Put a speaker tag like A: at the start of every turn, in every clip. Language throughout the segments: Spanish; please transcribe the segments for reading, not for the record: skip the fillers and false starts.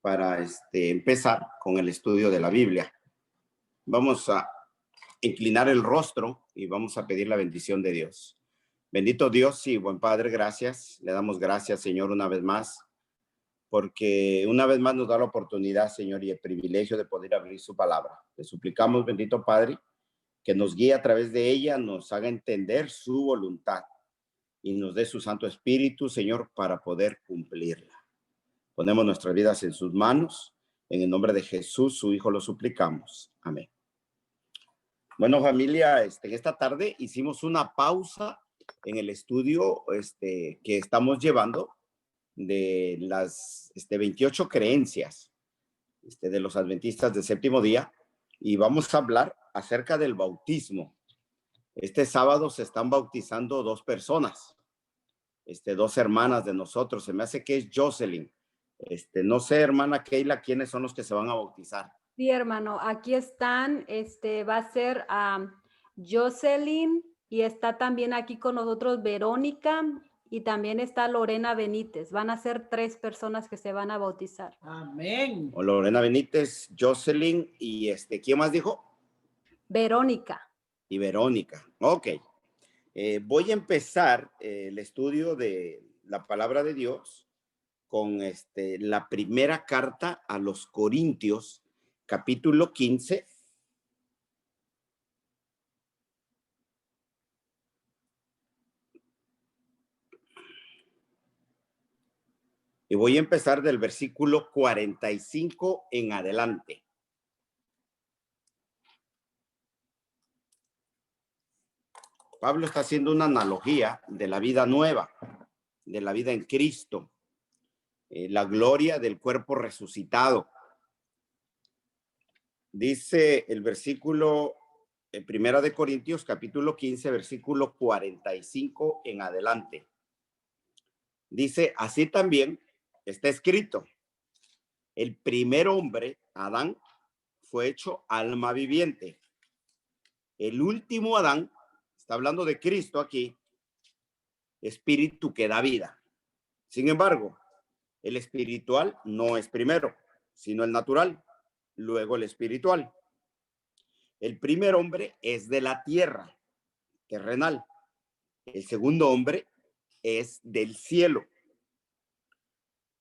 A: para empezar con el estudio de la Biblia. Vamos a inclinar el rostro y vamos a pedir la bendición de Dios. Bendito Dios y buen Padre, gracias. Le damos gracias, Señor, una vez más, porque una vez más nos da la oportunidad, Señor, y el privilegio de poder abrir su palabra. Le suplicamos, bendito Padre, que nos guíe a través de ella, nos haga entender su voluntad y nos dé su Santo Espíritu, Señor, para poder cumplirla. Ponemos nuestras vidas en sus manos. En el nombre de Jesús, su Hijo, lo suplicamos. Amén. Bueno, familia, en esta tarde hicimos una pausa en el estudio que estamos llevando de las 28 creencias de los adventistas del séptimo día, y vamos a hablar acerca del bautismo. Este sábado se están bautizando dos personas, dos hermanas de nosotros. Se me hace que es Jocelyn. No sé, hermana Keila, quiénes son los que se van a bautizar.
B: Sí, hermano, aquí están, va a ser Jocelyn, y está también aquí con nosotros Verónica, y también está Lorena Benítez. Van a ser 3 personas que se van a bautizar.
C: Amén.
A: O Lorena Benítez, Jocelyn y ¿quién más dijo?
B: Verónica.
A: Y Verónica. Ok. Voy a empezar el estudio de la palabra de Dios con la primera carta a los Corintios, capítulo 15. Y voy a empezar del versículo 45 en adelante. Pablo está haciendo una analogía de la vida nueva, de la vida en Cristo, la gloria del cuerpo resucitado. Dice el versículo, primera de Corintios, capítulo 15, versículo 45 en adelante. Dice, así también está escrito, el primer hombre, Adán, fue hecho alma viviente. El último Adán, está hablando de Cristo aquí, espíritu que da vida. Sin embargo, el espiritual no es primero, sino el natural, luego el espiritual. El primer hombre es de la tierra, terrenal. El segundo hombre es del cielo.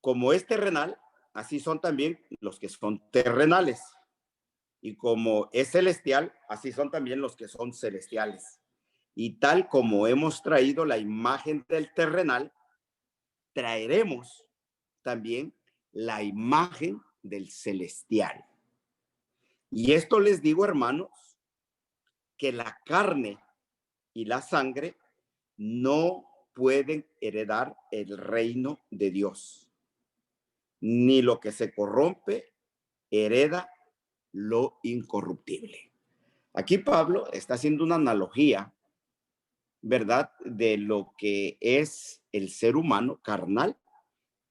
A: Como es terrenal, así son también los que son terrenales. Y como es celestial, así son también los que son celestiales. Y tal como hemos traído la imagen del terrenal, traeremos también la imagen del celestial. Y esto les digo, hermanos, que la carne y la sangre no pueden heredar el reino de Dios. Ni lo que se corrompe hereda lo incorruptible. Aquí Pablo está haciendo una analogía, ¿verdad?, de lo que es el ser humano carnal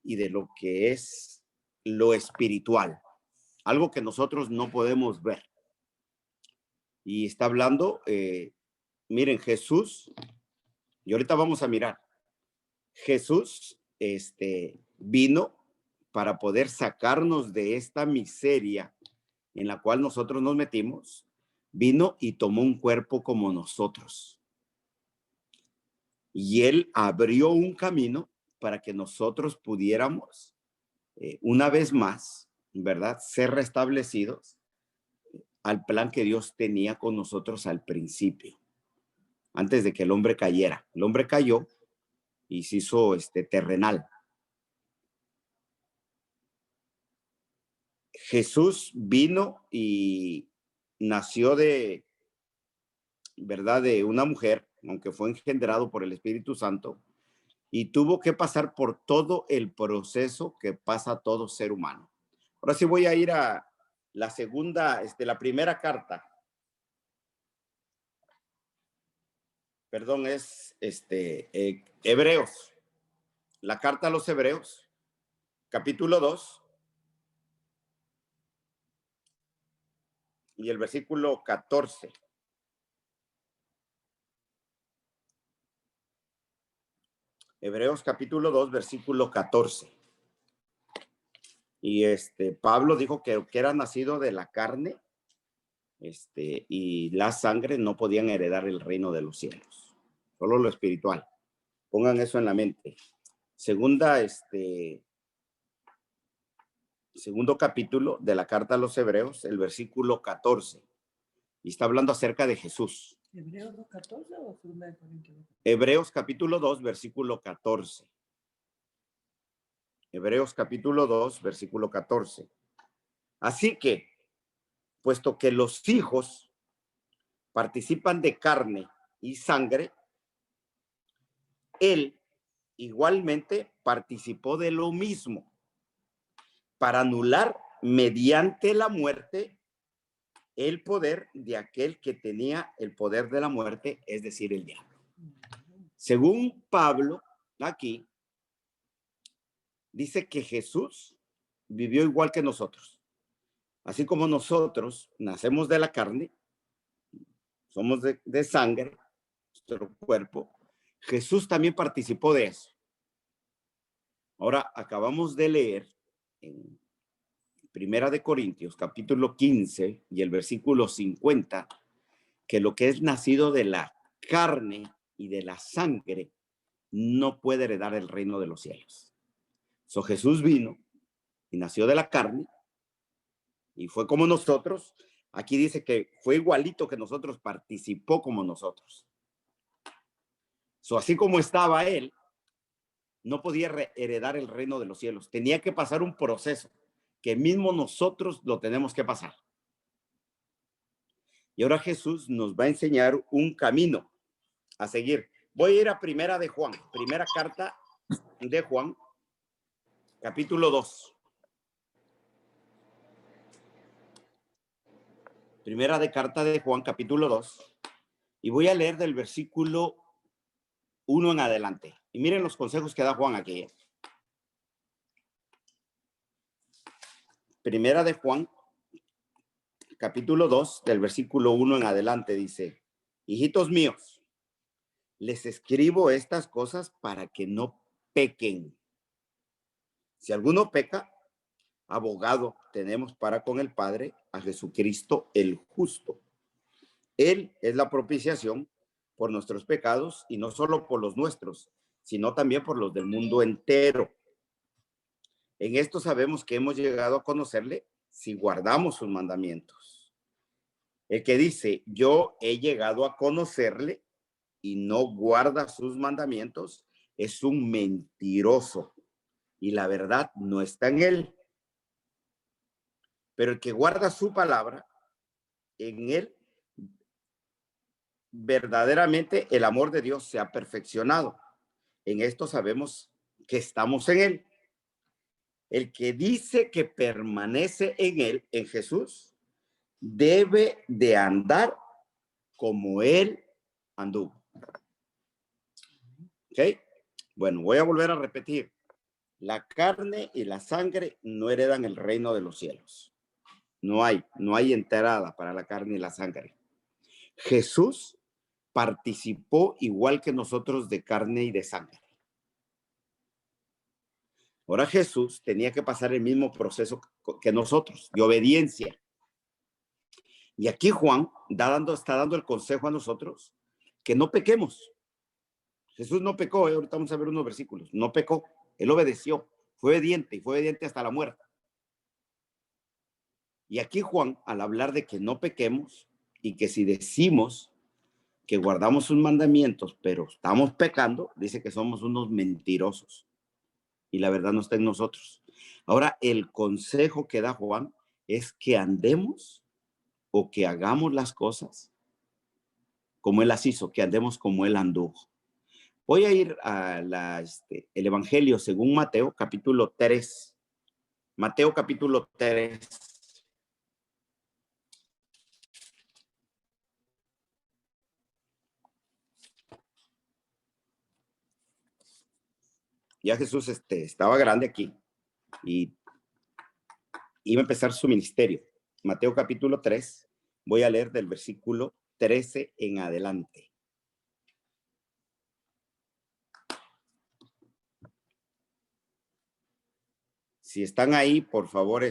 A: y de lo que es lo espiritual, algo que nosotros no podemos ver. Y está hablando, miren, Jesús, y ahorita vamos a mirar, Jesús vino para poder sacarnos de esta miseria en la cual nosotros nos metimos. Vino y tomó un cuerpo como nosotros. Y él abrió un camino para que nosotros pudiéramos, una vez más, ¿verdad?, ser restablecidos al plan que Dios tenía con nosotros al principio, antes de que el hombre cayera. El hombre cayó y se hizo terrenal. Jesús vino y nació de, ¿verdad?, de una mujer, aunque fue engendrado por el Espíritu Santo, y tuvo que pasar por todo el proceso que pasa todo ser humano. Ahora sí voy a ir a la segunda, la primera carta. Perdón, es Hebreos. La carta a los Hebreos, capítulo 2, y el versículo 14. Hebreos capítulo 2, versículo 14. Y Pablo dijo que era nacido de la carne, y la sangre no podían heredar el reino de los cielos, solo lo espiritual. Pongan eso en la mente. Segundo capítulo de la carta a los Hebreos, el versículo 14. Y está hablando acerca de Jesús.
C: ¿Hebreos 2:14 o 2 Corintios?
A: Hebreos capítulo 2, versículo 14. Hebreos capítulo 2, versículo 14. Así que, puesto que los hijos participan de carne y sangre, él igualmente participó de lo mismo para anular mediante la muerte el poder de aquel que tenía el poder de la muerte, es decir, el diablo. Según Pablo, aquí dice que Jesús vivió igual que nosotros. Así como nosotros nacemos de la carne, somos de sangre, nuestro cuerpo, Jesús también participó de eso. Ahora acabamos de leer en Primera de Corintios, capítulo 15 y el versículo 50, que lo que es nacido de la carne y de la sangre no puede heredar el reino de los cielos. So, Jesús vino y nació de la carne y fue como nosotros. Aquí dice que fue igualito que nosotros, participó como nosotros. So, así como estaba él, no podía heredar el reino de los cielos. Tenía que pasar un proceso que mismo nosotros lo tenemos que pasar. Y ahora Jesús nos va a enseñar un camino a seguir. Voy a ir a primera de Juan, primera carta de Juan, capítulo 2. Primera de carta de Juan, capítulo 2. Y voy a leer del versículo 1 en adelante. Y miren los consejos que da Juan aquí. Primera de Juan, capítulo 2, del versículo 1 en adelante, dice: hijitos míos, les escribo estas cosas para que no pequen. Si alguno peca, abogado tenemos para con el Padre, a Jesucristo el justo. Él es la propiciación por nuestros pecados, y no solo por los nuestros, sino también por los del mundo entero. En esto sabemos que hemos llegado a conocerle si guardamos sus mandamientos. El que dice, yo he llegado a conocerle y no guarda sus mandamientos, es un mentiroso y la verdad no está en él. Pero el que guarda su palabra, en él verdaderamente el amor de Dios se ha perfeccionado. En esto sabemos que estamos en él. El que dice que permanece en él, en Jesús, debe de andar como él anduvo. ¿Ok? Bueno, voy a volver a repetir. La carne y la sangre no heredan el reino de los cielos. No hay entrada para la carne y la sangre. Jesús participó igual que nosotros de carne y de sangre. Ahora Jesús tenía que pasar el mismo proceso que nosotros, de obediencia. Y aquí Juan está dando el consejo a nosotros que no pequemos. Jesús no pecó, ahorita vamos a ver unos versículos. No pecó, él obedeció, fue obediente y fue obediente hasta la muerte. Y aquí Juan, al hablar de que no pequemos y que si decimos que guardamos sus mandamientos, pero estamos pecando, dice que somos unos mentirosos. Y la verdad no está en nosotros. Ahora, el consejo que da Juan es que andemos o que hagamos las cosas como él las hizo, que andemos como él anduvo. Voy a ir a el Evangelio según Mateo, capítulo 3. Mateo, capítulo 3. Ya Jesús estaba grande aquí y iba a empezar su ministerio. Mateo capítulo 3, voy a leer del versículo 13 en adelante. Si están ahí, por favor,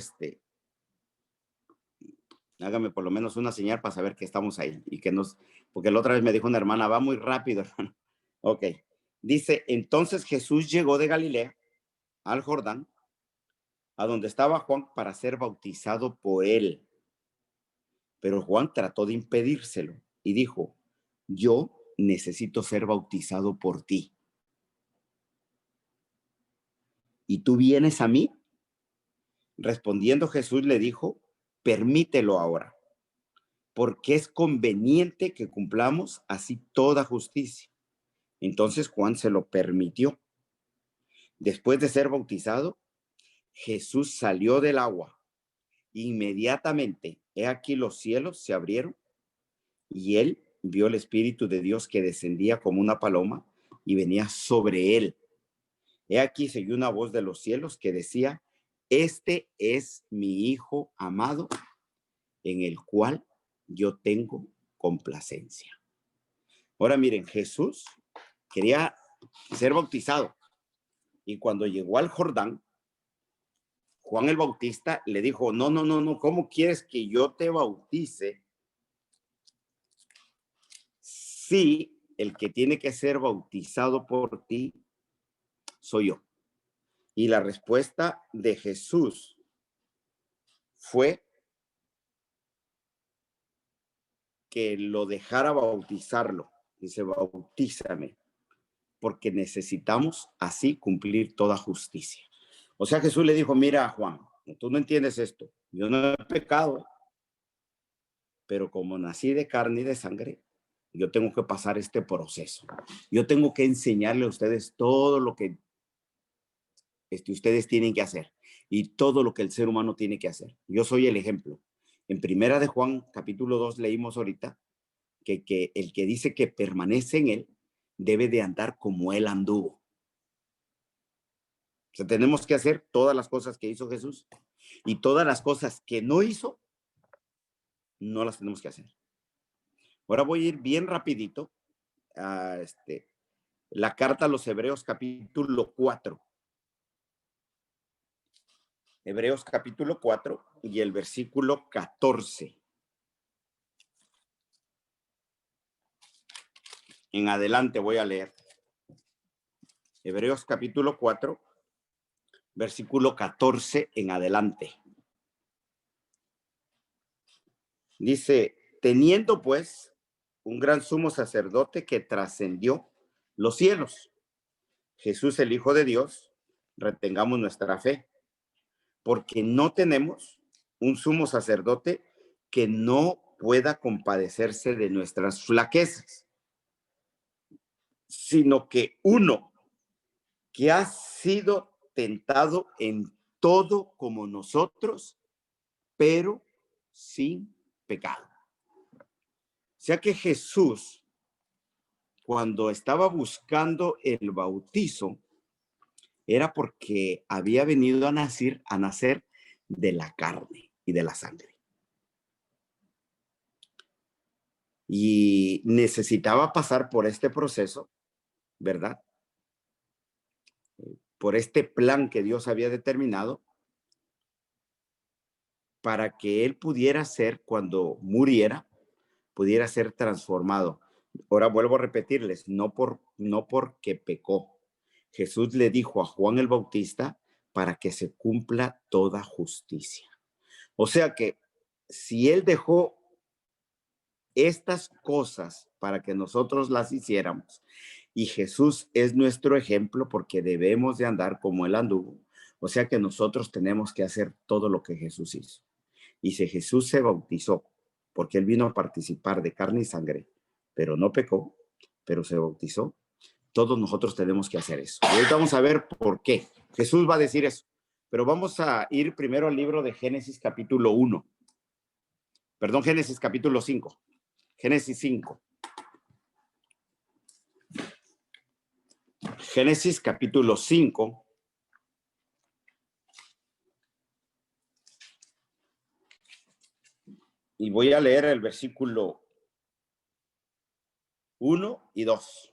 A: hágame por lo menos una señal para saber que estamos ahí y que nos, porque la otra vez me dijo una hermana, va muy rápido, hermano. Ok. Dice, entonces Jesús llegó de Galilea al Jordán, a donde estaba Juan para ser bautizado por él. Pero Juan trató de impedírselo y dijo, yo necesito ser bautizado por ti. ¿Y tú vienes a mí? Respondiendo Jesús le dijo, permítelo ahora, porque es conveniente que cumplamos así toda justicia. Entonces Juan se lo permitió. Después de ser bautizado, Jesús salió del agua. Inmediatamente, he aquí los cielos se abrieron y él vio el Espíritu de Dios que descendía como una paloma y venía sobre él. He aquí se oyó una voz de los cielos que decía, este es mi Hijo amado, en el cual yo tengo complacencia. Ahora miren, Jesús quería ser bautizado y cuando llegó al Jordán, Juan el Bautista le dijo, no, no, no, no, ¿cómo quieres que yo te bautice? Sí, el que tiene que ser bautizado por ti soy yo. Y la respuesta de Jesús fue que lo dejara bautizarlo. Dice, bautízame, porque necesitamos así cumplir toda justicia. O sea, Jesús le dijo, mira, Juan, tú no entiendes esto. Yo no he pecado, pero como nací de carne y de sangre, yo tengo que pasar este proceso. Yo tengo que enseñarle a ustedes todo lo que ustedes tienen que hacer y todo lo que el ser humano tiene que hacer. Yo soy el ejemplo. En primera de Juan, capítulo 2, leímos ahorita que el que dice que permanece en él debe de andar como él anduvo. O sea, tenemos que hacer todas las cosas que hizo Jesús y todas las cosas que no hizo, no las tenemos que hacer. Ahora voy a ir bien rapidito a la carta a los Hebreos capítulo 4. Hebreos capítulo 4 y el versículo 14. En adelante voy a leer. Hebreos capítulo 4, versículo 14 en adelante. Dice, teniendo pues un gran sumo sacerdote que trascendió los cielos, Jesús el Hijo de Dios, retengamos nuestra fe, porque no tenemos un sumo sacerdote que no pueda compadecerse de nuestras flaquezas, sino que uno que ha sido tentado en todo como nosotros, pero sin pecado. O sea que Jesús, cuando estaba buscando el bautizo, era porque había venido a nacer de la carne y de la sangre. Y necesitaba pasar por este proceso, ¿verdad? Por este plan que Dios había determinado para que él pudiera ser, cuando muriera, pudiera ser transformado. Ahora vuelvo a repetirles, no porque pecó. Jesús le dijo a Juan el Bautista para que se cumpla toda justicia. O sea que si él dejó estas cosas para que nosotros las hiciéramos, y Jesús es nuestro ejemplo porque debemos de andar como él anduvo, o sea que nosotros tenemos que hacer todo lo que Jesús hizo. Y si Jesús se bautizó, porque él vino a participar de carne y sangre, pero no pecó, pero se bautizó, todos nosotros tenemos que hacer eso. Y ahorita vamos a ver por qué Jesús va a decir eso. Pero vamos a ir primero al libro de Génesis capítulo 1. Perdón, Génesis capítulo 5. Génesis 5. Génesis capítulo 5. Y voy a leer el versículo 1 y 2.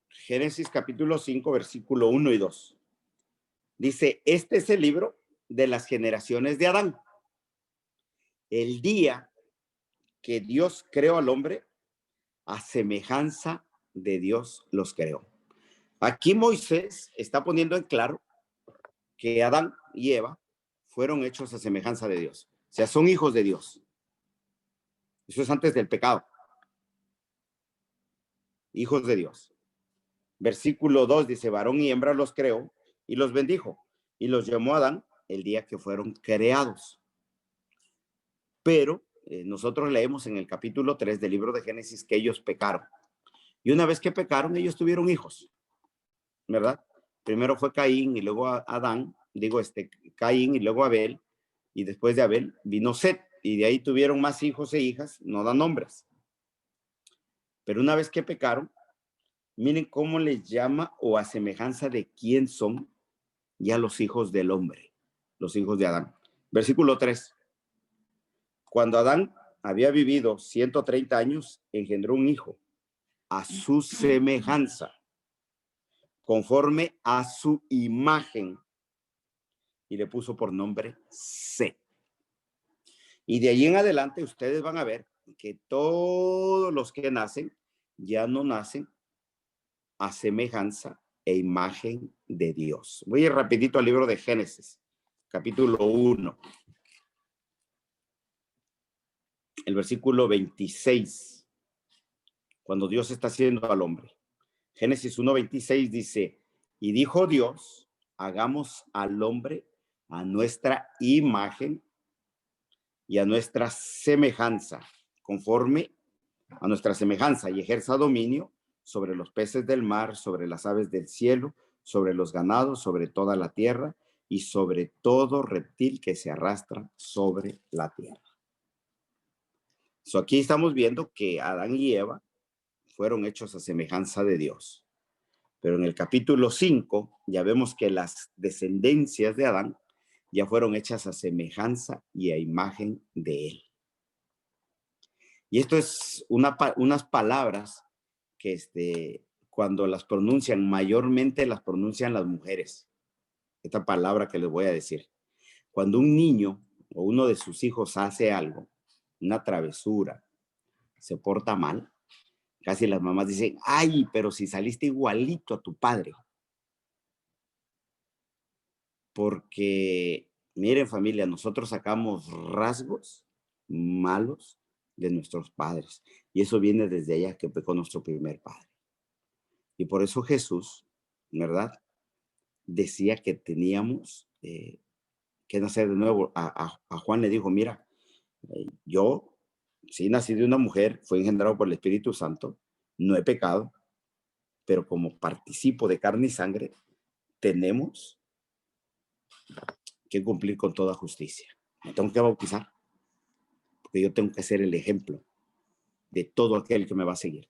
A: Génesis capítulo 5, versículo 1 y 2. Dice, este es el libro de las generaciones de Adán. El día que Dios creó al hombre, a semejanza de Dios los creó. Aquí Moisés está poniendo en claro que Adán y Eva fueron hechos a semejanza de Dios. O sea, son hijos de Dios. Eso es antes del pecado. Hijos de Dios. Versículo 2 dice, varón y hembra los creó y los bendijo y los llamó Adán el día que fueron creados. Pero nosotros leemos en el capítulo 3 del libro de Génesis que ellos pecaron. Y una vez que pecaron, ellos tuvieron hijos, ¿verdad? Primero fue Caín y luego Adán, Caín y luego Abel, y después de Abel vino Set, y de ahí tuvieron más hijos e hijas, no dan nombres. Pero una vez que pecaron, miren cómo les llama o a semejanza de quién son ya los hijos del hombre, los hijos de Adán. Versículo 3. Cuando Adán había vivido 130 años, engendró un hijo a su semejanza, conforme a su imagen, y le puso por nombre Set. Y de ahí en adelante ustedes van a ver que todos los que nacen ya no nacen a semejanza e imagen de Dios. Voy a ir rapidito al libro de Génesis, capítulo 1, el versículo 26, cuando Dios está haciendo al hombre. Génesis 1:26 dice, y dijo Dios, hagamos al hombre a nuestra imagen y a nuestra semejanza, conforme a nuestra semejanza, y ejerza dominio sobre los peces del mar, sobre las aves del cielo, sobre los ganados, sobre toda la tierra y sobre todo reptil que se arrastra sobre la tierra. Aquí estamos viendo que Adán y Eva fueron hechos a semejanza de Dios. Pero en el capítulo 5 ya vemos que las descendencias de Adán ya fueron hechas a semejanza y a imagen de él. Y esto es unas palabras que cuando las pronuncian, mayormente las pronuncian las mujeres. Esta palabra que les voy a decir. Cuando un niño o uno de sus hijos hace algo, una travesura, se porta mal, casi las mamás dicen, ay, pero si saliste igualito a tu padre. Porque, miren familia, nosotros sacamos rasgos malos de nuestros padres. Y eso viene desde allá que pecó nuestro primer padre. Y por eso Jesús, ¿verdad? Decía que teníamos que nacer de nuevo. A Juan le dijo, mira, yo sí nací de una mujer, fui engendrado por el Espíritu Santo, no he pecado, pero como participo de carne y sangre, tenemos que cumplir con toda justicia. Me tengo que bautizar, porque yo tengo que ser el ejemplo de todo aquel que me va a seguir.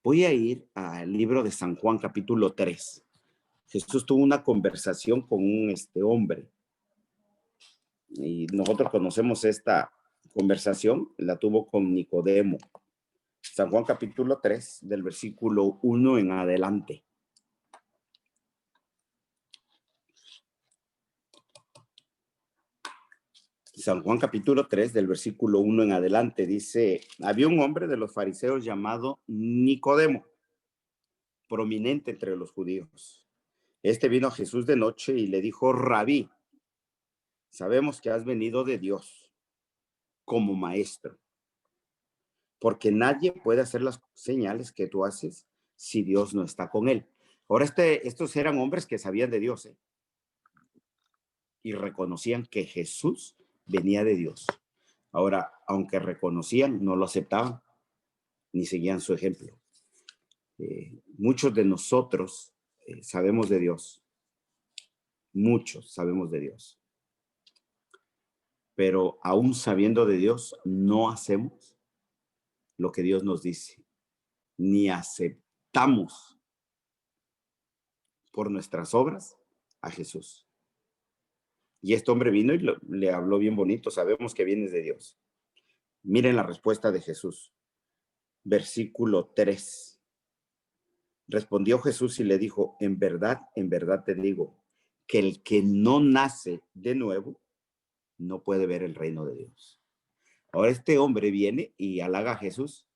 A: Voy a ir al libro de San Juan, capítulo 3. Jesús tuvo una conversación con un hombre. Y nosotros conocemos esta conversación, la tuvo con Nicodemo. San Juan, capítulo 3, del versículo 1 en adelante. San Juan capítulo 3, del versículo 1 en adelante, dice, había un hombre de los fariseos llamado Nicodemo, prominente entre los judíos. Este vino a Jesús de noche y le dijo, Rabí, sabemos que has venido de Dios como maestro, porque nadie puede hacer las señales que tú haces si Dios no está con él. Ahora estos eran hombres que sabían de Dios, y reconocían que Jesús venía de Dios. Ahora, aunque reconocían, no lo aceptaban ni seguían su ejemplo. Muchos de nosotros sabemos de Dios. Muchos sabemos de Dios. Pero aún sabiendo de Dios, no hacemos lo que Dios nos dice, ni aceptamos por nuestras obras a Jesús. Y este hombre vino y le habló bien bonito. Sabemos que vienes de Dios. Miren la respuesta de Jesús. Versículo 3. Respondió Jesús y le dijo, en verdad te digo, que el que no nace de nuevo no puede ver el reino de Dios. Ahora este hombre viene y halaga a Jesús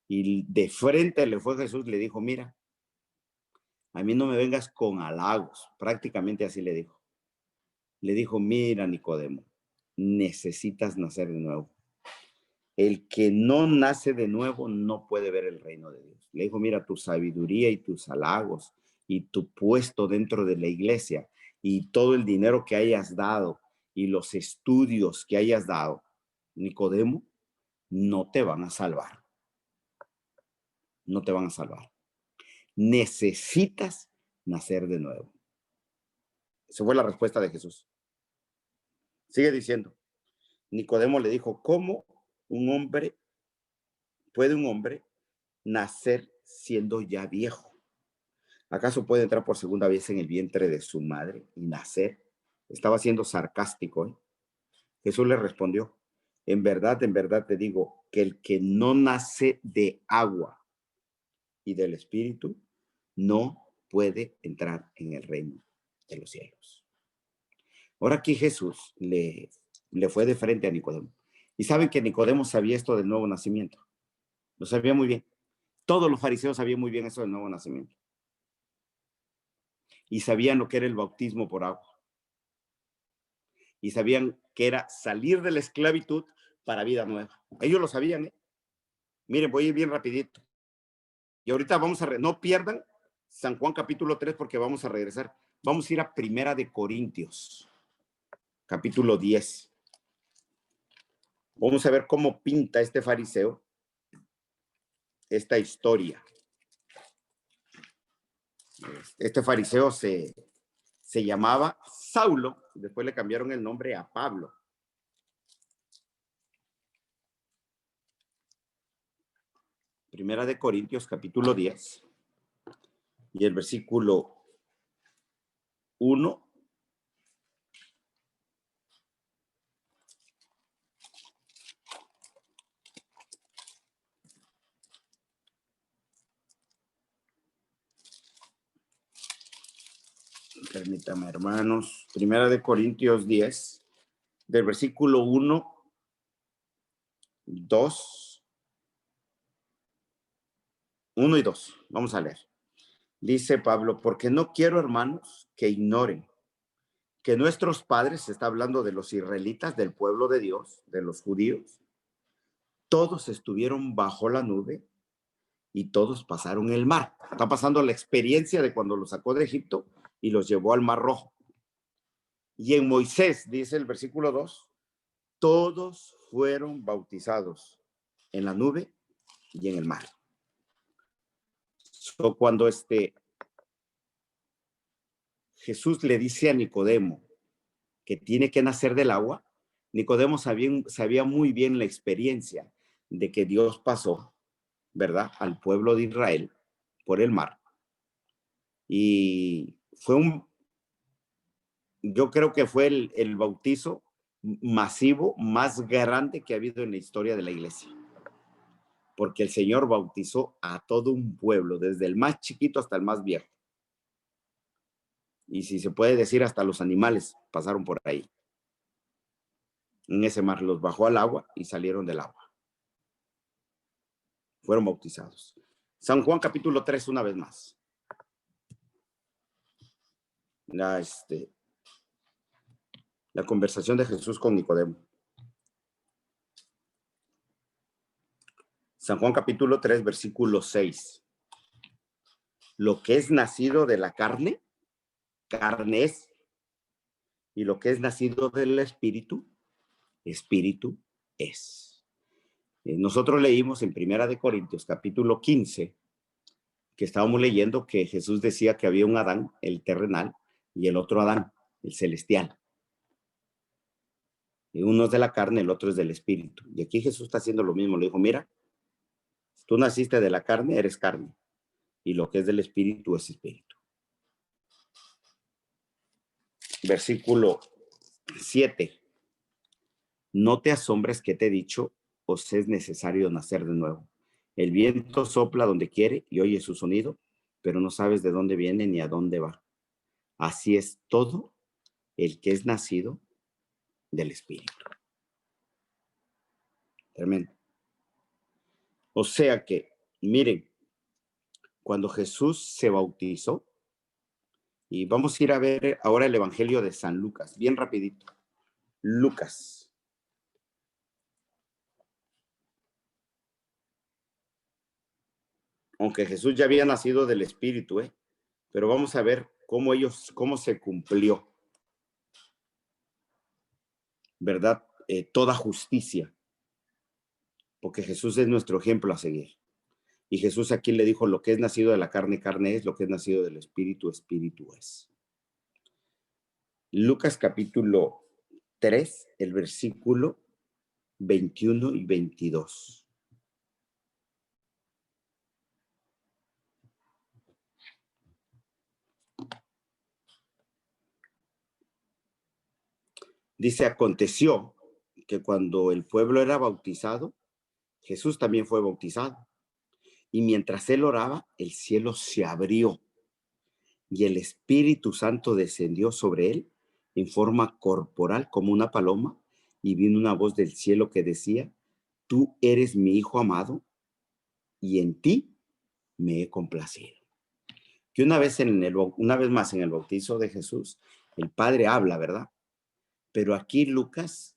A: y de frente le fue Jesús, le dijo, mira, a mí no me vengas con halagos, prácticamente así le dijo. Le dijo, mira Nicodemo, necesitas nacer de nuevo. El que no nace de nuevo no puede ver el reino de Dios. Le dijo, mira, tu sabiduría y tus halagos y tu puesto dentro de la iglesia y todo el dinero que hayas dado y los estudios que hayas dado, Nicodemo, no te van a salvar. No te van a salvar. Necesitas nacer de nuevo. Esa fue la respuesta de Jesús. Sigue diciendo. Nicodemo le dijo, ¿cómo puede un hombre nacer siendo ya viejo? ¿Acaso puede entrar por segunda vez en el vientre de su madre y nacer? Estaba siendo sarcástico, ¿eh? Jesús le respondió, en verdad te digo, que el que no nace de agua y del Espíritu no puede entrar en el reino de los cielos. Ahora aquí Jesús le fue de frente a Nicodemo. Y saben que Nicodemo sabía esto del nuevo nacimiento. Lo sabía muy bien. Todos los fariseos sabían muy bien eso del nuevo nacimiento. Y sabían lo que era el bautismo por agua. Y sabían que era salir de la esclavitud para vida nueva. Ellos lo sabían, ¿eh? Miren, voy a ir bien rapidito. Y ahorita vamos a, no pierdan San Juan capítulo 3 porque vamos a regresar. Vamos a ir a Primera de Corintios, capítulo 10. Vamos a ver cómo pinta este fariseo esta historia. Este fariseo se llamaba Saulo, después le cambiaron el nombre a Pablo. Primera de Corintios, capítulo 10, y el versículo 1. Permítame, hermanos. Primera de Corintios 10, del versículo 1, 2, 1 y 2. Vamos a leer. Dice Pablo, porque no quiero, hermanos, que ignoren que nuestros padres, se está hablando de los israelitas, del pueblo de Dios, de los judíos, todos estuvieron bajo la nube y todos pasaron el mar. Está pasando la experiencia de cuando los sacó de Egipto y los llevó al Mar Rojo. Y en Moisés, dice el versículo 2, todos fueron bautizados en la nube y en el mar. Cuando Jesús le dice a Nicodemo que tiene que nacer del agua, Nicodemo sabía muy bien la experiencia de que Dios pasó, ¿verdad?, al pueblo de Israel por el mar. Y yo creo que fue el bautizo masivo más grande que ha habido en la historia de la iglesia. Porque el Señor bautizó a todo un pueblo, desde el más chiquito hasta el más viejo. Y si se puede decir, hasta los animales pasaron por ahí. En ese mar los bajó al agua y salieron del agua. Fueron bautizados. San Juan capítulo 3, una vez más. La conversación de Jesús con Nicodemo. San Juan capítulo 3, versículo 6. Lo que es nacido de la carne, carne es. Y lo que es nacido del espíritu, espíritu es. Nosotros leímos en Primera de Corintios capítulo 15, que estábamos leyendo que Jesús decía que había un Adán, el terrenal, y el otro Adán, el celestial. Y uno es de la carne, el otro es del espíritu. Y aquí Jesús está haciendo lo mismo. Le dijo, mira, tú naciste de la carne, eres carne. Y lo que es del espíritu es espíritu. Versículo 7. No te asombres que te he dicho, os es necesario nacer de nuevo. El viento sopla donde quiere y oye su sonido, pero no sabes de dónde viene ni a dónde va. Así es todo el que es nacido del Espíritu. Tremendo. O sea que, miren, cuando Jesús se bautizó, y vamos a ir a ver ahora el Evangelio de San Lucas, bien rapidito. Lucas. Aunque Jesús ya había nacido del Espíritu, pero vamos a ver cómo se cumplió, ¿verdad? Toda justicia, porque Jesús es nuestro ejemplo a seguir. Y Jesús aquí le dijo, lo que es nacido de la carne, carne es, lo que es nacido del Espíritu, Espíritu es. Lucas capítulo 3, el versículo 21 y 22. Dice, aconteció que cuando el pueblo era bautizado, Jesús también fue bautizado. Y mientras él oraba, el cielo se abrió y el Espíritu Santo descendió sobre él en forma corporal como una paloma, y vino una voz del cielo que decía, tú eres mi Hijo amado y en ti me he complacido. Que una vez más en el bautizo de Jesús, el Padre habla, ¿verdad? Pero aquí Lucas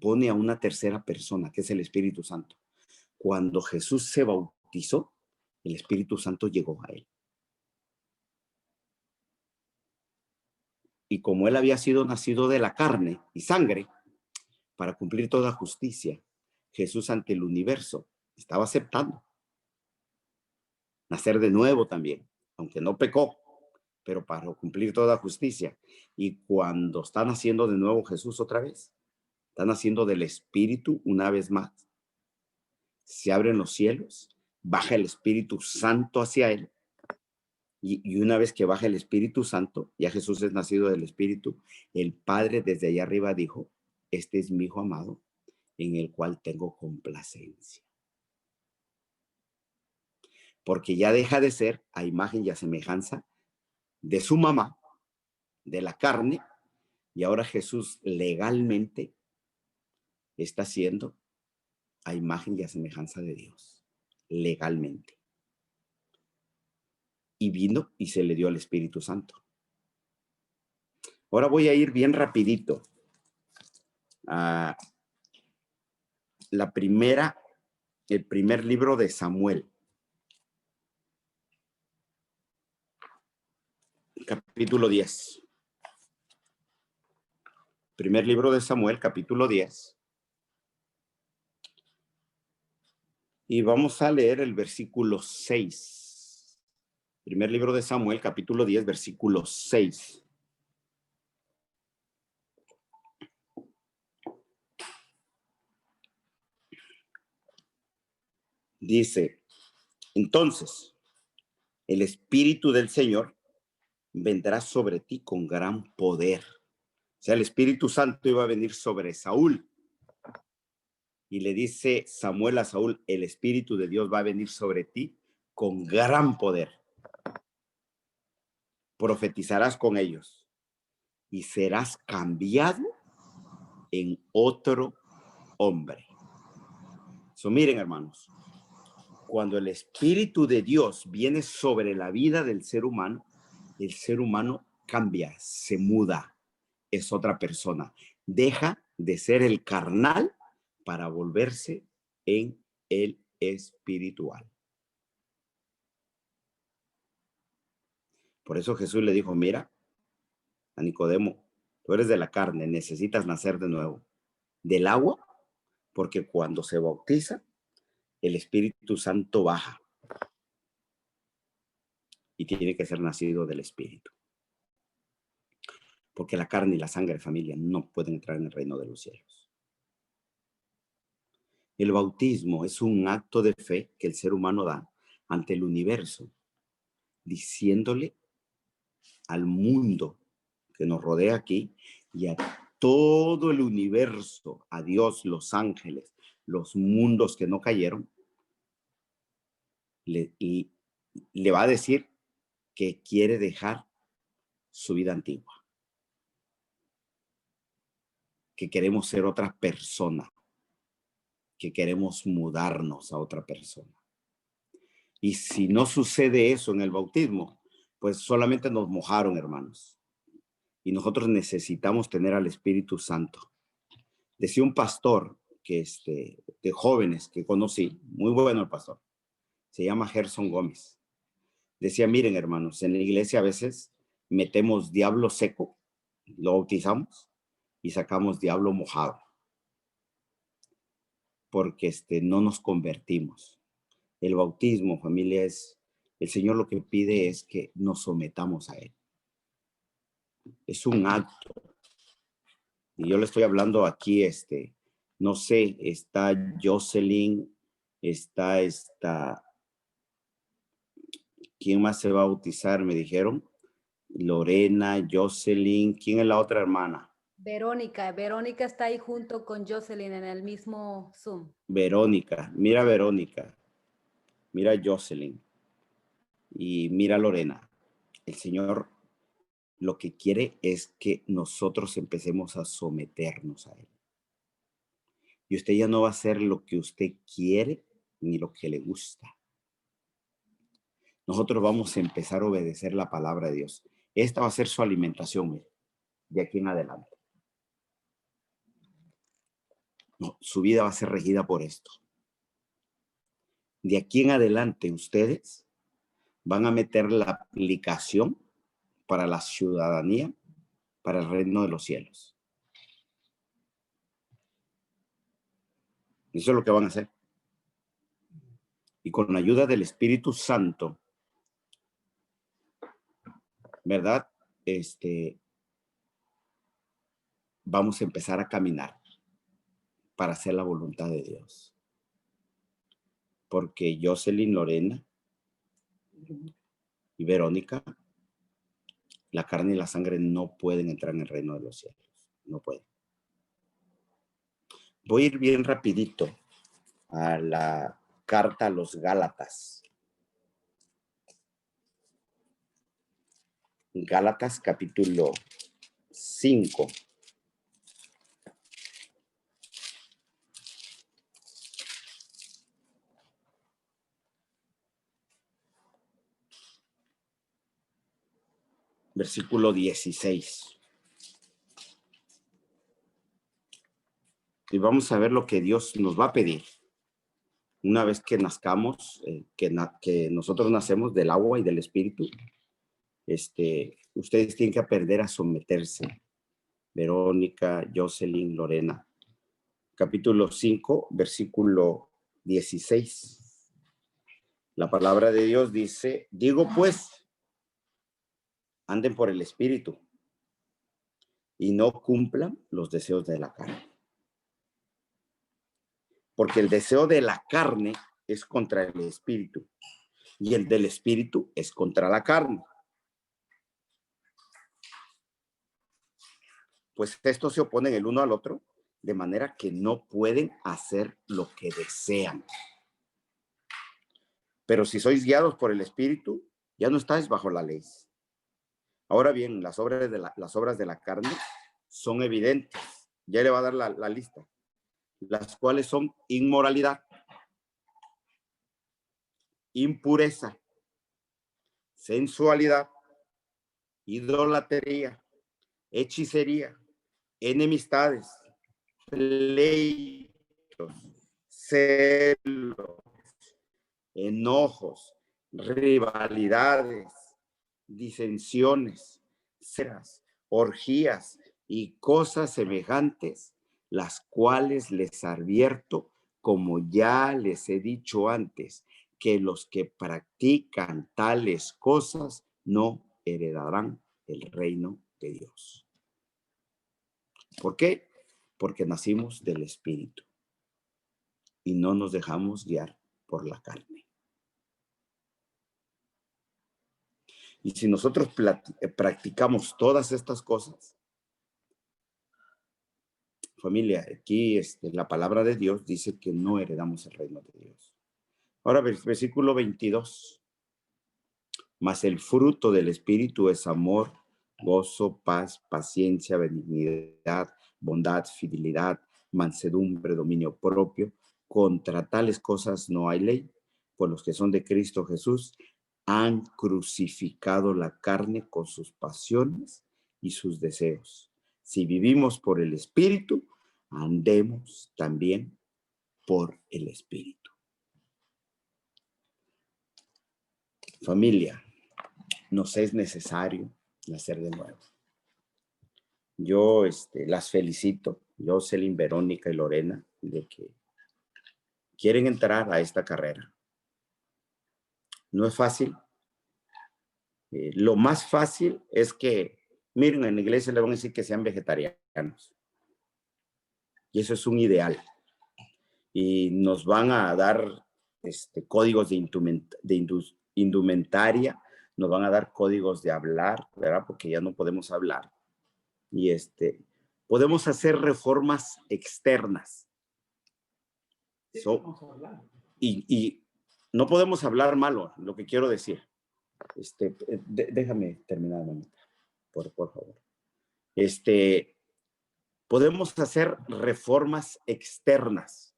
A: pone a una tercera persona, que es el Espíritu Santo. Cuando Jesús se bautizó, el Espíritu Santo llegó a él. Y como él había sido nacido de la carne y sangre, para cumplir toda justicia, Jesús ante el universo estaba aceptando nacer de nuevo también, aunque no pecó, pero para cumplir toda justicia. Y cuando está naciendo de nuevo Jesús otra vez, está naciendo del Espíritu una vez más. Se abren los cielos, baja el Espíritu Santo hacia él, y una vez que baja el Espíritu Santo, ya Jesús es nacido del Espíritu, el Padre desde allá arriba dijo, este es mi Hijo amado, en el cual tengo complacencia. Porque ya deja de ser a imagen y a semejanza de su mamá, de la carne, y ahora Jesús legalmente está siendo a imagen y a semejanza de Dios, legalmente. Y vino y se le dio al Espíritu Santo. Ahora voy a ir bien rapidito a el primer libro de Samuel. Capítulo 10. Primer libro de Samuel, capítulo 10. Y vamos a leer el versículo 6. Primer libro de Samuel, capítulo 10, versículo 6. Dice, entonces, el Espíritu del Señor vendrá sobre ti con gran poder. O sea, el Espíritu Santo iba a venir sobre Saúl. Y le dice Samuel a Saúl, el Espíritu de Dios va a venir sobre ti con gran poder. Profetizarás con ellos y serás cambiado en otro hombre. Miren, hermanos, cuando el Espíritu de Dios viene sobre la vida del ser humano, el ser humano cambia, se muda, es otra persona. Deja de ser el carnal para volverse en el espiritual. Por eso Jesús le dijo, mira, a Nicodemo, tú eres de la carne, necesitas nacer de nuevo. Del agua, porque cuando se bautiza, el Espíritu Santo baja. Y tiene que ser nacido del Espíritu. Porque la carne y la sangre, familia, no pueden entrar en el reino de los cielos. El bautismo es un acto de fe que el ser humano da ante el universo, diciéndole al mundo que nos rodea aquí y a todo el universo, a Dios, los ángeles, los mundos que no cayeron, le va a decir que quiere dejar su vida antigua, que queremos ser otra persona, que queremos mudarnos a otra persona. Y si no sucede eso en el bautismo, pues solamente nos mojaron, hermanos. Y nosotros necesitamos tener al Espíritu Santo. Decía un pastor que de jóvenes que conocí, muy bueno el pastor, se llama Gerson Gómez. Decía, miren, hermanos, en la iglesia a veces metemos diablo seco, lo bautizamos y sacamos diablo mojado, porque no nos convertimos. El bautismo, familia, el Señor lo que pide es que nos sometamos a Él. Es un acto. Y yo le estoy hablando aquí, no sé, está Jocelyn, está ¿quién más se va a bautizar? Me dijeron. Lorena, Jocelyn, ¿quién es la otra hermana?
B: Verónica. Verónica está ahí junto con Jocelyn en el mismo Zoom.
A: Verónica, mira Jocelyn y mira Lorena. El Señor lo que quiere es que nosotros empecemos a someternos a Él. Y usted ya no va a hacer lo que usted quiere ni lo que le gusta. Nosotros vamos a empezar a obedecer la palabra de Dios. Esta va a ser su alimentación de aquí en adelante. No, su vida va a ser regida por esto. De aquí en adelante ustedes van a meter la aplicación para la ciudadanía, para el reino de los cielos. Eso es lo que van a hacer. Y con la ayuda del Espíritu Santo, ¿verdad? Vamos a empezar a caminar para hacer la voluntad de Dios. Porque Jocelyn, Lorena y Verónica, la carne y la sangre no pueden entrar en el reino de los cielos. No pueden. Voy a ir bien rapidito a la carta a los Gálatas. Gálatas capítulo 5. Versículo 16. Y vamos a ver lo que Dios nos va a pedir. Una vez que nazcamos, que nosotros nacemos del agua y del Espíritu, ustedes tienen que aprender a someterse. Verónica, Jocelyn, Lorena. Capítulo 5, versículo 16. La palabra de Dios dice, digo pues, anden por el Espíritu y no cumplan los deseos de la carne. Porque el deseo de la carne es contra el Espíritu y el del Espíritu es contra la carne. Pues estos se oponen el uno al otro de manera que no pueden hacer lo que desean. Pero si sois guiados por el Espíritu, ya no estáis bajo la ley. Ahora bien, las obras de la carne son evidentes. Ya le va a dar la lista. Las cuales son inmoralidad, impureza, sensualidad, idolatría, hechicería, enemistades, pleitos, celos, enojos, rivalidades, disensiones, ceras, orgías y cosas semejantes, las cuales les advierto, como ya les he dicho antes, que los que practican tales cosas no heredarán el reino de Dios. ¿Por qué? Porque nacimos del Espíritu y no nos dejamos guiar por la carne. Y si nosotros practicamos todas estas cosas, familia, aquí la palabra de Dios dice que no heredamos el reino de Dios. Ahora, versículo 22. mas el fruto del Espíritu es amor, gozo, paz, paciencia, benignidad, bondad, fidelidad, mansedumbre, dominio propio. Contra tales cosas no hay ley. Pues los que son de Cristo Jesús han crucificado la carne con sus pasiones y sus deseos. Si vivimos por el Espíritu, andemos también por el Espíritu. Familia, nos es necesario nacer de nuevo. Yo las felicito, Jocelyn, Verónica y Lorena, de que quieren entrar a esta carrera. No es fácil. Lo más fácil es que, miren, en la iglesia le van a decir que sean vegetarianos. Y eso es un ideal. Y nos van a dar códigos de indumentaria, nos van a dar códigos de hablar, ¿verdad? Porque ya no podemos hablar. Y podemos hacer reformas externas. Y no podemos hablar malo, lo que quiero decir. Déjame terminar, mamita, por favor. Podemos hacer reformas externas.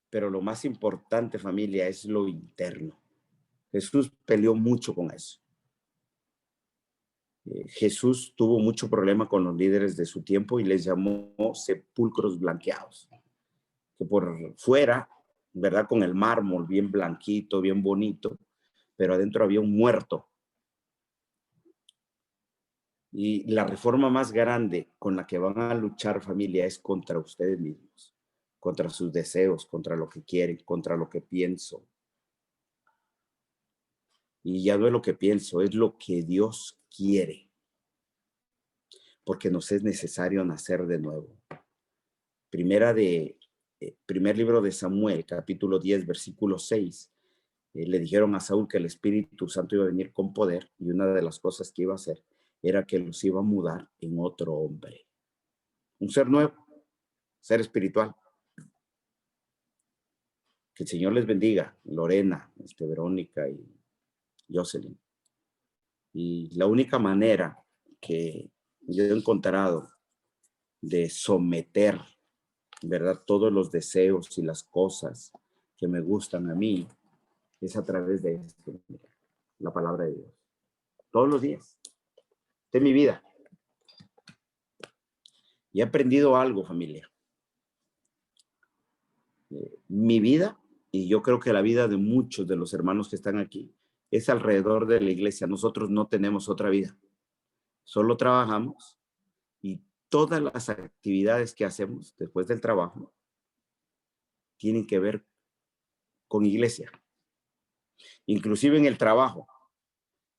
A: Pero lo más importante, familia, es lo interno. Jesús peleó mucho con eso. Jesús tuvo mucho problema con los líderes de su tiempo y les llamó sepulcros blanqueados. Que por fuera, ¿verdad? Con el mármol bien blanquito, bien bonito, pero adentro había un muerto. Y la reforma más grande con la que van a luchar, familia, es contra ustedes mismos, contra sus deseos, contra lo que quieren, contra lo que pienso. Y ya no es lo que pienso, es lo que Dios quiere. Porque nos es necesario nacer de nuevo. Primer libro de Samuel, capítulo 10, versículo 6. Le dijeron a Saúl que el Espíritu Santo iba a venir con poder y una de las cosas que iba a hacer era que los iba a mudar en otro hombre. Un ser nuevo, ser espiritual. Que el Señor les bendiga, Lorena, Verónica y Jocelyn. Y la única manera que yo he encontrado de someter, ¿verdad?, todos los deseos y las cosas que me gustan a mí es a través de esto, la palabra de Dios. Todos los días. Esta es mi vida. Y he aprendido algo, familia. Mi vida, y yo creo que la vida de muchos de los hermanos que están aquí, es alrededor de la iglesia. Nosotros no tenemos otra vida. Solo trabajamos y todas las actividades que hacemos después del trabajo tienen que ver con iglesia. Inclusive en el trabajo.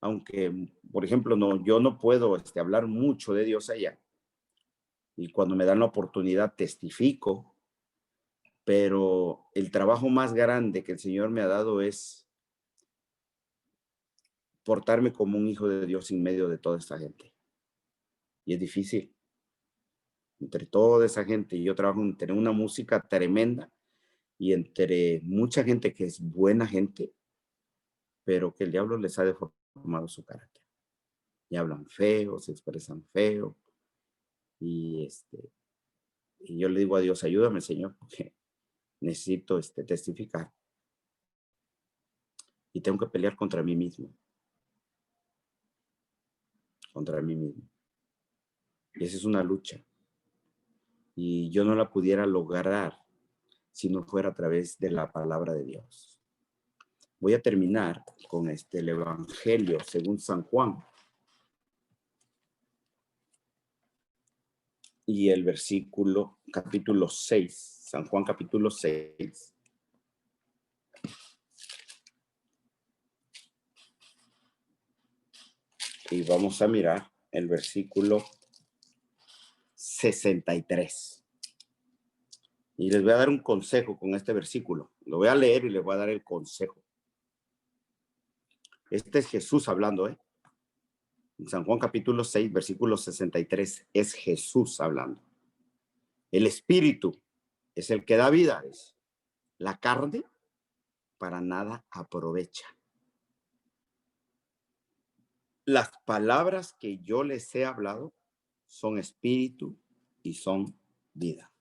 A: Aunque, por ejemplo, yo no puedo hablar mucho de Dios allá. Y cuando me dan la oportunidad testifico. Pero el trabajo más grande que el Señor me ha dado es portarme como un hijo de Dios en medio de toda esta gente. Y es difícil. Entre toda esa gente, y yo trabajo entre una música tremenda y entre mucha gente que es buena gente, pero que el diablo les ha deformado su carácter. Y hablan feo, se expresan feo. Y yo le digo a Dios, ayúdame, Señor, porque necesito testificar. Y tengo que pelear contra mí mismo. Contra mí mismo. Y esa es una lucha. Y yo no la pudiera lograr si no fuera a través de la palabra de Dios. Voy a terminar con el Evangelio según San Juan. Y el versículo, capítulo 6. San Juan, capítulo 6. Y vamos a mirar el versículo 63. Y les voy a dar un consejo con este versículo. Lo voy a leer y les voy a dar el consejo. Este es Jesús hablando, En San Juan capítulo 6, versículo 63, es Jesús hablando. El Espíritu es el que da vida. La carne para nada aprovecha. Las palabras que yo les he hablado son espíritu y son vida.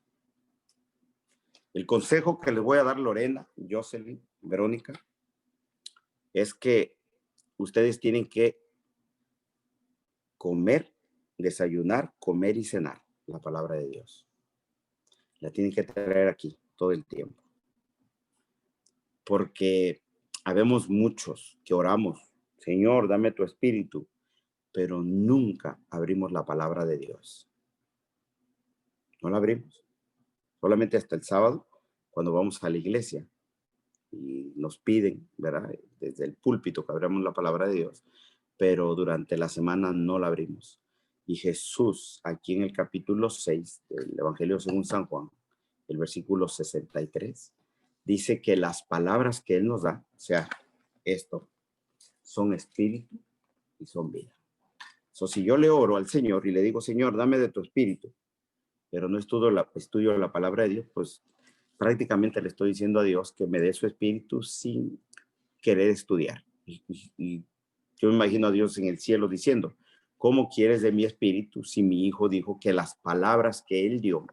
A: El consejo que les voy a dar, Lorena, Jocelyn, Verónica, es que ustedes tienen que comer, desayunar, comer y cenar la palabra de Dios. La tienen que traer aquí todo el tiempo. Porque habemos muchos que oramos, Señor, dame tu espíritu, pero nunca abrimos la palabra de Dios. No la abrimos. Solamente hasta el sábado, cuando vamos a la iglesia y nos piden, ¿verdad? Desde el púlpito que abramos la palabra de Dios, pero durante la semana no la abrimos. Y Jesús, aquí en el capítulo 6 del Evangelio según San Juan, el versículo 63, dice que las palabras que Él nos da, o sea, esto, son espíritu y son vida. Si yo le oro al Señor y le digo, Señor, dame de tu espíritu, pero no estudio la palabra de Dios, pues prácticamente le estoy diciendo a Dios que me dé su espíritu sin querer estudiar. Y yo me imagino a Dios en el cielo diciendo, ¿cómo quieres de mi espíritu si mi hijo dijo que las palabras que él dio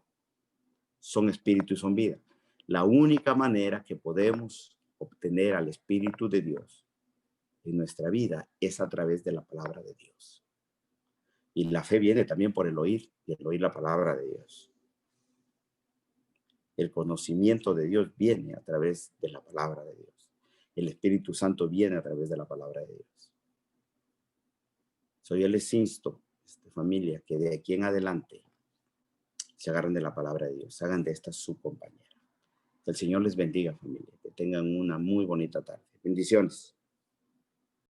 A: son espíritu y son vida? La única manera que podemos obtener al Espíritu de Dios en nuestra vida es a través de la palabra de Dios. Y la fe viene también por el oír, y el oír la palabra de Dios. El conocimiento de Dios viene a través de la palabra de Dios. El Espíritu Santo viene a través de la palabra de Dios. Yo les insto, familia, que de aquí en adelante se agarren de la palabra de Dios, hagan de esta su compañera. Que el Señor les bendiga, familia, que tengan una muy bonita tarde. Bendiciones.